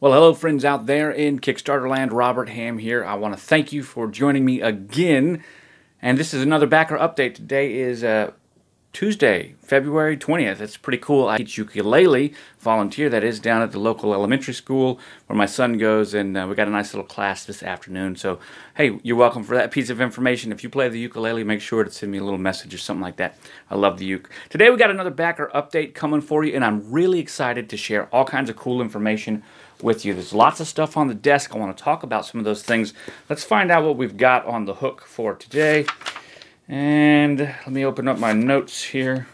Well, hello friends out there in Kickstarter land. Robert Hamm here. I want to thank you for joining me again. And this is another backer update. Today is Tuesday, February 20th. That's pretty cool. I teach ukulele, volunteer that is, down at the local elementary school where my son goes, and we got a nice little class this afternoon. So, hey, you're welcome for that piece of information. If you play the ukulele, make sure to send me a little message or something like that. I love the uke. Today we got another backer update coming for you, and I'm really excited to share all kinds of cool information with you. There's lots of stuff on the desk. I want to talk about some of those things. Let's find out what we've got on the hook for today. And let me open up my notes here.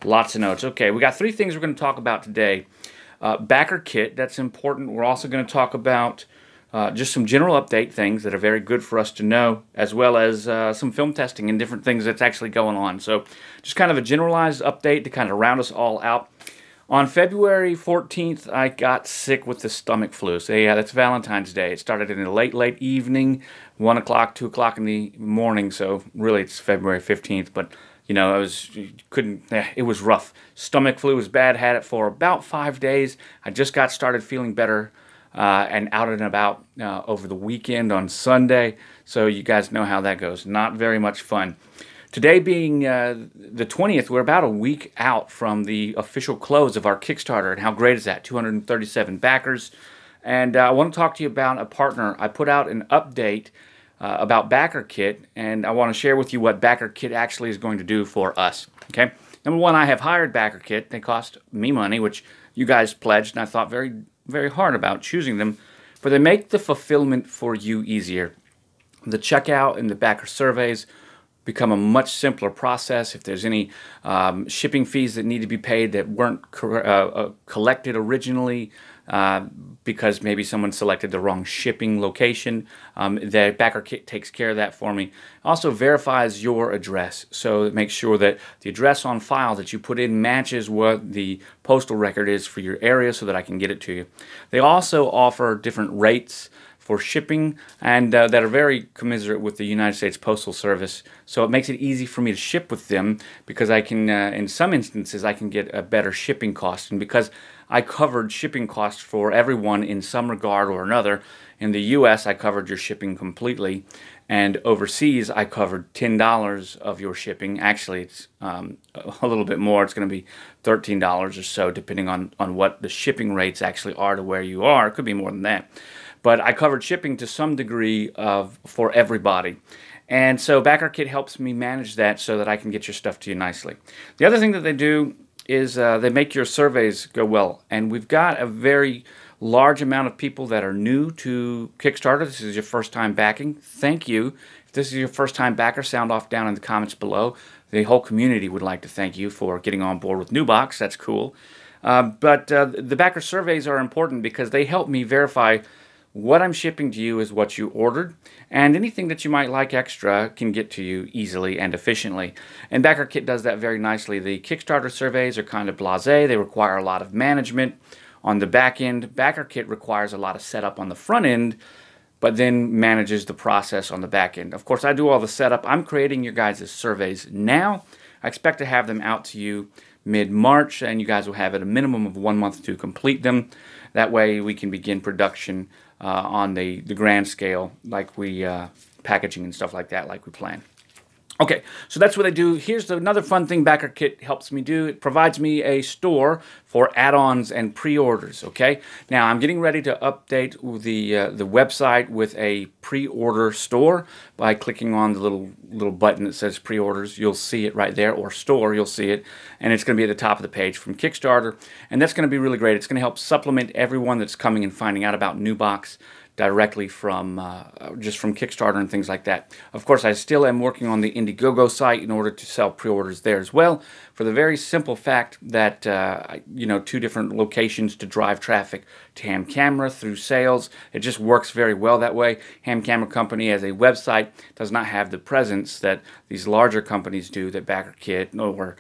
Lots of notes. Okay, we got three things we're going to talk about today. BackerKit, that's important. We're also going to talk about just some general update things that are very good for us to know, as well as some film testing and different things that's actually going on. So just kind of a generalized update to kind of round us all out. On February 14th, I got sick with the stomach flu. So yeah, that's Valentine's Day. It started in the late evening, 1 o'clock, 2 o'clock in the morning. So really it's February 15th, but you know, it was rough. Stomach flu was bad, had it for about 5 days. I just got started feeling better and out and about over the weekend on Sunday. So you guys know how that goes. Not very much fun. Today being the 20th, we're about a week out from the official close of our Kickstarter. And how great is that? 237 backers. And I want to talk to you about a partner. I put out an update about BackerKit, and I want to share with you what BackerKit actually is going to do for us. Okay. Number one, I have hired BackerKit. They cost me money, which you guys pledged, and I thought very, very hard about choosing them. But they make the fulfillment for you easier. The checkout and the backer surveys become a much simpler process. If there's any shipping fees that need to be paid that weren't collected originally because maybe someone selected the wrong shipping location, the BackerKit takes care of that for me. Also verifies your address, so it makes sure that the address on file that you put in matches what the postal record is for your area so that I can get it to you. They also offer different rates for shipping, and that are very commiserate with the United States Postal Service. So it makes it easy for me to ship with them because I can, in some instances, I can get a better shipping cost. And because I covered shipping costs for everyone in some regard or another, in the U.S. I covered your shipping completely, and overseas I covered $10 of your shipping. Actually, it's a little bit more. It's going to be $13 or so, depending on what the shipping rates actually are to where you are. It could be more than that. But I covered shipping to some degree for everybody. And so BackerKit helps me manage that so that I can get your stuff to you nicely. The other thing that they do is they make your surveys go well. And we've got a very large amount of people that are new to Kickstarter. This is your first time backing. Thank you. If this is your first time backer, sound off down in the comments below. The whole community would like to thank you for getting on board with NuBox. That's cool. But the backer surveys are important because they help me verify what I'm shipping to you is what you ordered, and anything that you might like extra can get to you easily and efficiently. And BackerKit does that very nicely. The Kickstarter surveys are kind of blasé. They require a lot of management on the back end. BackerKit requires a lot of setup on the front end, but then manages the process on the back end. Of course, I do all the setup. I'm creating your guys' surveys now. I expect to have them out to you mid-March, and you guys will have at a minimum of 1 month to complete them. That way we can begin production on the grand scale, like we packaging and stuff like that, like we plan. Okay, so that's what I do. Here's another fun thing BackerKit helps me do. It provides me a store for add-ons and pre-orders, okay? Now, I'm getting ready to update the website with a pre-order store by clicking on the little button that says pre-orders. You'll see it right there, or store, you'll see it, and it's going to be at the top of the page from Kickstarter, and that's going to be really great. It's going to help supplement everyone that's coming and finding out about NuBox directly from just from Kickstarter and things like that. Of course, I still am working on the Indiegogo site in order to sell pre-orders there as well, for the very simple fact that you know, 2 different locations to drive traffic to Hamm Camera through sales. It just works very well that way. Hamm Camera Company as a website does not have the presence that these larger companies do, that BackerKit or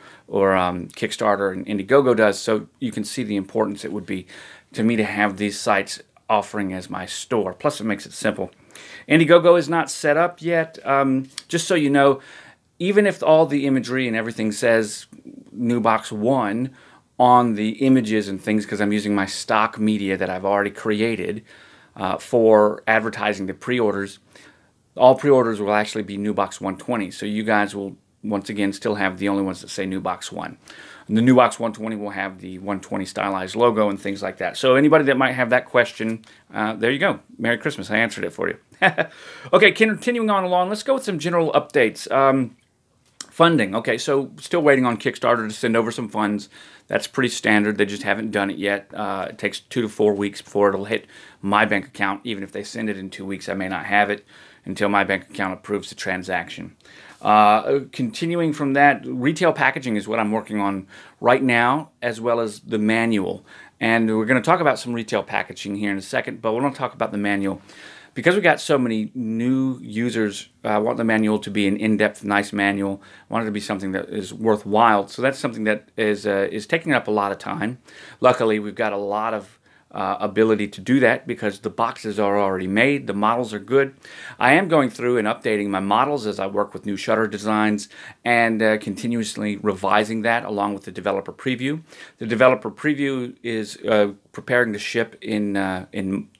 Kickstarter and Indiegogo does. So you can see the importance it would be to me to have these sites offering as my store. Plus, it makes it simple. Indiegogo is not set up yet. Just so you know, even if all the imagery and everything says NuBox 1 on the images and things because I'm using my stock media that I've already created for advertising the pre-orders. All pre-orders will actually be NuBox 120, so you guys will once again still have the only ones that say NuBox 1. And the NuBox 120 will have the 120 stylized logo and things like that. So anybody that might have that question, there you go. Merry Christmas. I answered it for you. Okay, continuing on along, let's go with some general updates. Funding. Okay, so still waiting on Kickstarter to send over some funds. That's pretty standard. They just haven't done it yet. It takes 2 to 4 weeks before it'll hit my bank account. Even if they send it in 2 weeks, I may not have it until my bank account approves the transaction. Continuing from that, retail packaging is what I'm working on right now, as well as the manual. And we're going to talk about some retail packaging here in a second, but we're going to talk about the manual. Because we got so many new users, I want the manual to be an in-depth, nice manual. I want it to be something that is worthwhile. So that's something that is taking up a lot of time. Luckily, we've got a lot of ability to do that because the boxes are already made. The models are good. I am going through and updating my models as I work with new shutter designs and continuously revising that along with the developer preview. The developer preview is preparing to ship in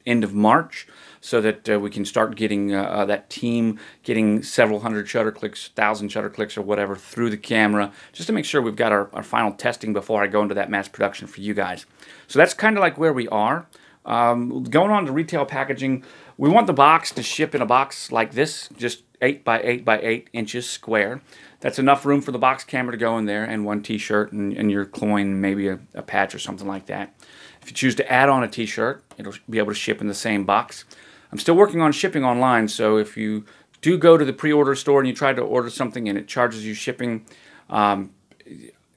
end of March, so that we can start getting that team getting several hundred shutter clicks, 1,000 shutter clicks or whatever through the camera, just to make sure we've got our final testing before I go into that mass production for you guys. So that's kind of like where we are. Going on to retail packaging, we want the box to ship in a box like this, just 8 by 8 by 8 inches square. That's enough room for the box camera to go in there and one t-shirt and your coin, maybe a patch or something like that. If you choose to add on a t-shirt, it'll be able to ship in the same box. I'm still working on shipping online, so if you do go to the pre-order store and you try to order something and it charges you shipping,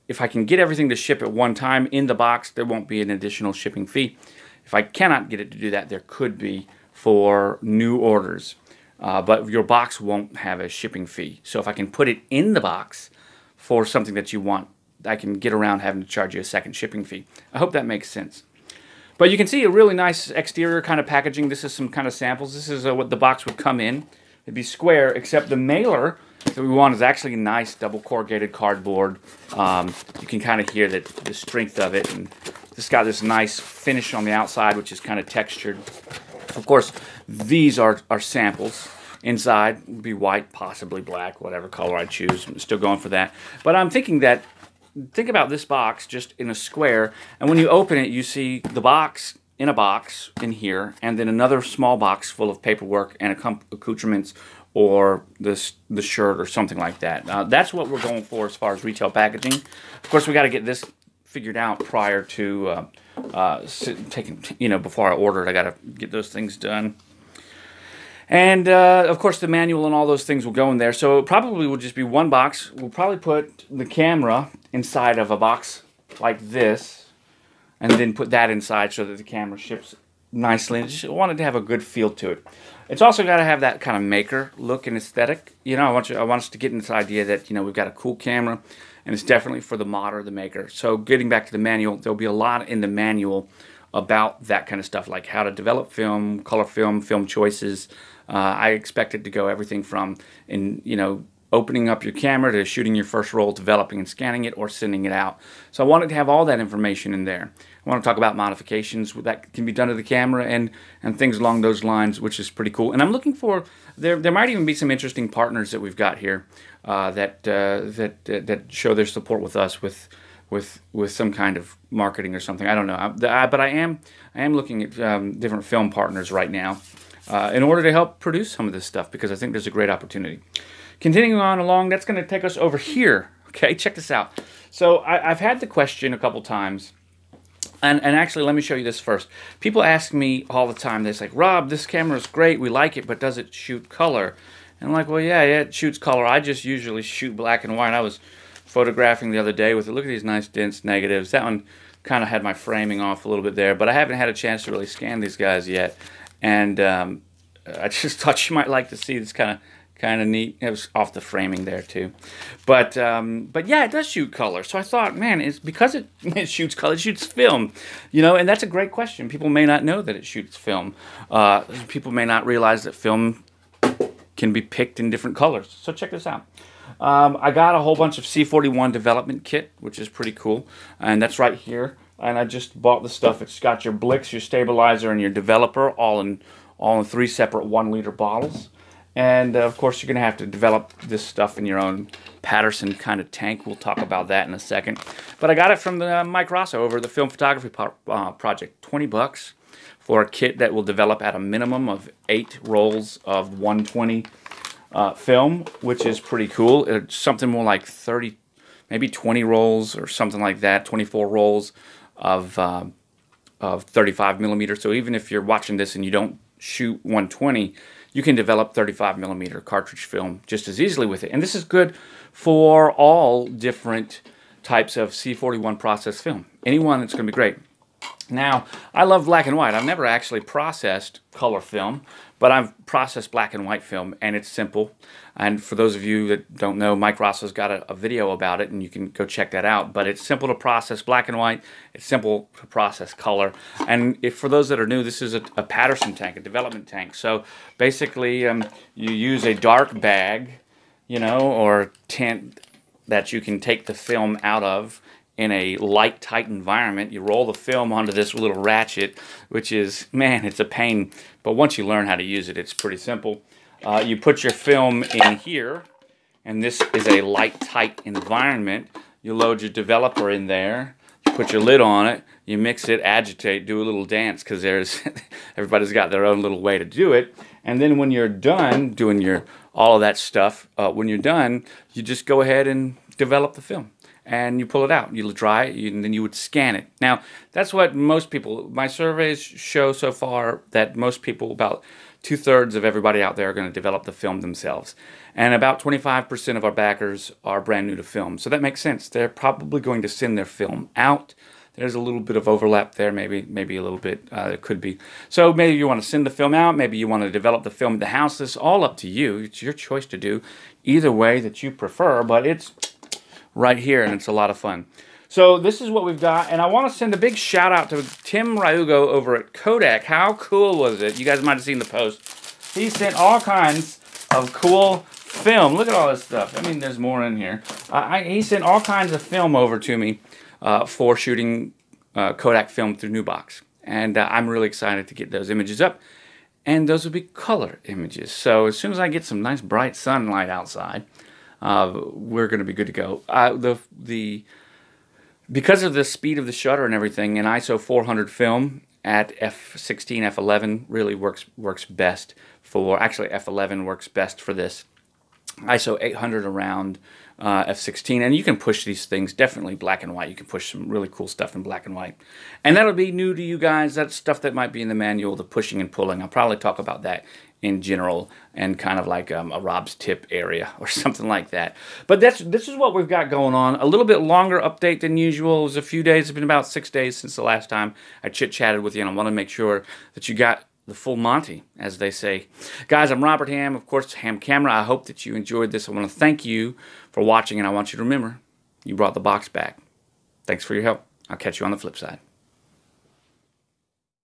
if I can get everything to ship at one time in the box, there won't be an additional shipping fee. If I cannot get it to do that, there could be for new orders, but your box won't have a shipping fee. So if I can put it in the box for something that you want, I can get around having to charge you a second shipping fee. I hope that makes sense. But you can see a really nice exterior kind of packaging. This is some kind of samples. This is what the box would come in. It'd be square, except the mailer that we want is actually nice double corrugated cardboard. You can kind of hear the strength of it. And it's got this nice finish on the outside, which is kind of textured. Of course, these are samples. Inside would be white, possibly black, whatever color I choose. I'm still going for that. But I'm thinking that think about this box just in a square, and when you open it, you see the box in a box in here, and then another small box full of paperwork and accoutrements or the shirt or something like that. That's what we're going for as far as retail packaging. Of course, we got to get this figured out prior to before I order it. I got to get those things done. And, of course, the manual and all those things will go in there. So it probably will just be one box. We'll probably put the camera inside of a box like this and then put that inside so that the camera ships nicely. I just wanted to have a good feel to it. It's also got to have that kind of maker look and aesthetic. You know, I want us to get in this idea that, you know, we've got a cool camera, and it's definitely for the modder, the maker. So getting back to the manual, there'll be a lot in the manual about that kind of stuff, like how to develop film, color film, film choices. I expect it to go everything from opening up your camera to shooting your first roll, developing and scanning it, or sending it out. So I wanted to have all that information in there. I want to talk about modifications that can be done to the camera and things along those lines, which is pretty cool. And I'm looking for there might even be some interesting partners that we've got here that show their support with us with some kind of marketing or something. I don't know, but I am looking at different film partners right now in order to help produce some of this stuff, because I think there's a great opportunity. Continuing on along, that's going to take us over here. Okay, check this out. So I've had the question a couple times, and actually let me show you this first. People ask me all the time, they're like, Rob, this camera is great, we like it, but does it shoot color? And I'm like, well, yeah, it shoots color. I just usually shoot black and white. I was photographing the other day with it. Look at these nice dense negatives. That one kind of had my framing off a little bit there, but I haven't had a chance to really scan these guys yet. And I just thought you might like to see this kind of neat. It was off the framing there too, but yeah, it does shoot color. So I thought, man, it's because it shoots color, it shoots film, and that's a great question. People may not know that it shoots film. People may not realize that film can be picked in different colors. So check this out. I got a whole bunch of C41 development kit, which is pretty cool, and that's right here. And I just bought the stuff. It's got your Blix, your stabilizer, and your developer all in 3 separate 1-liter bottles. And of course, you're going to have to develop this stuff in your own Patterson kind of tank. We'll talk about that in a second. But I got it from the Mike Rosso over the Film Photography Project. 20 bucks for a kit that will develop at a minimum of 8 rolls of 120 film, which is pretty cool. It's something more like 30, maybe 20 rolls or something like that. 24 rolls of 35 millimeter. So even if you're watching this and you don't shoot 120, you can develop 35 millimeter cartridge film just as easily with it. And this is good for all different types of C41 process film. Anyone, it's going to be great. Now, I love black and white. I've never actually processed color film, but I've processed black and white film, and it's simple. And for those of you that don't know, Mike Rosso's got a video about it, and you can go check that out. But it's simple to process black and white. It's simple to process color. And if for those that are new, this is a Patterson tank, a development tank. So basically, you use a dark bag, you know, or tent that you can take the film out of in a light, tight environment. You roll the film onto this little ratchet, which is, man, it's a pain. But once you learn how to use it, it's pretty simple. You put your film in here, and this is a light, tight environment. You load your developer in there, you put your lid on it, you mix it, agitate, do a little dance, because there's everybody's got their own little way to do it. And then when you're done doing all of that stuff, when you're done, you just go ahead and develop the film. And you pull it out, you dry it, and then you would scan it. Now, that's what most people, my surveys show so far that most people, about 2/3 of everybody out there are going to develop the film themselves. And about 25% of our backers are brand new to film. So that makes sense. They're probably going to send their film out. There's a little bit of overlap there, maybe a little bit, it could be. So maybe you want to send the film out, maybe you want to develop the film at the house. This is all up to you. It's your choice to do either way that you prefer, but it's right here, and it's a lot of fun. So this is what we've got, and I want to send a big shout out to Tim Ryugo over at Kodak. How cool was it? You guys might have seen the post. He sent all kinds of cool film. Look at all this stuff. I mean, there's more in here. He sent all kinds of film over to me for shooting Kodak film through NuBox, and I'm really excited to get those images up. And those will be color images. So as soon as I get some nice bright sunlight outside, we're going to be good to go. Because of the speed of the shutter and everything, an ISO 400 film at f16, f11 really works best for. Actually, f11 works best for this. ISO 800 around f16, and you can push these things definitely black and white. You can push some really cool stuff in black and white, and that'll be new to you guys. That's stuff that might be in the manual, the pushing and pulling. I'll probably talk about that in general and kind of like a Rob's tip area or something like that. But this is what we've got going on. A little bit longer update than usual. It was a few days. It's been about 6 days since the last time I chit-chatted with you, and I want to make sure that you got the full Monty, as they say. Guys, I'm Robert Hamm, of course, Hamm Camera. I hope that you enjoyed this. I want to thank you for watching, and I want you to remember, you brought the box back. Thanks for your help. I'll catch you on the flip side.